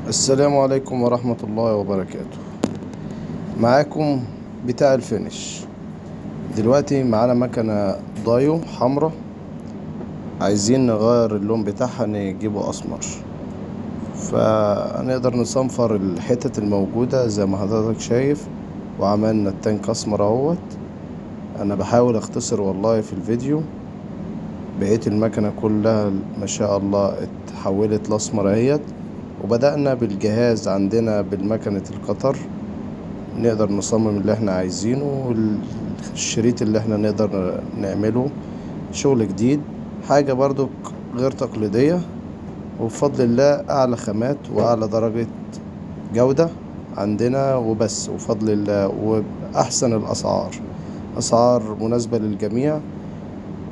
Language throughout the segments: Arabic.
السلام عليكم ورحمة الله وبركاته. معاكم بتاع الفينش. دلوقتي معانا مكنة دايو حمرا، عايزين نغير اللون بتاعها نجيبه اسمر، فنقدر نصنفر الحتت الموجودة زي ما حضرتك شايف، وعملنا التانك اسمر اهوت. انا بحاول اختصر والله في الفيديو. بقيت المكنة كلها ما شاء الله اتحولت لاسمر اهيت. وبدأنا بالجهاز عندنا بالمكنة القطر، نقدر نصمم اللي احنا عايزينه، والشريط اللي احنا نقدر نعمله شغل جديد، حاجة برضو غير تقليدية، وبفضل الله اعلى خامات واعلى درجة جودة عندنا وبس، وبفضل الله وبأحسن الاسعار، اسعار مناسبة للجميع.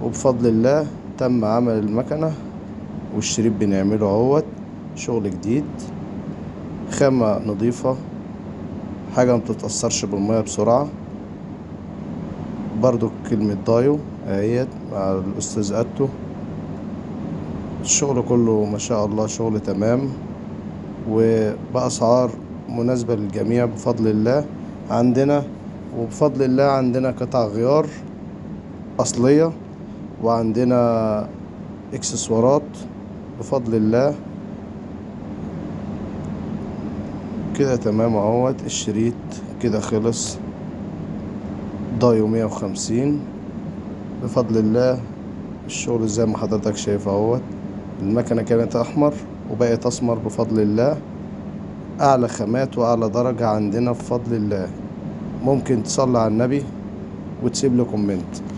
وبفضل الله تم عمل المكنة والشريط بنعمله اهوت، شغل جديد، خامة نظيفة، حاجة متتأثرش بالمية بسرعة. برضو كلمة دايو اهيت مع الأستاذ أتو. الشغل كله ما شاء الله شغل تمام، وبأسعار مناسبة للجميع بفضل الله عندنا. وبفضل الله عندنا قطع غيار أصلية، وعندنا اكسسوارات بفضل الله. كده تمام اهوت. الشريط كده خلص، دايو 150 بفضل الله. الشغل زي ما حضرتك شايف اهوت. المكنة كانت احمر وبقت اسمر بفضل الله، اعلى خامات واعلى درجة عندنا بفضل الله. ممكن تصلي على النبي وتسيب له كومنت.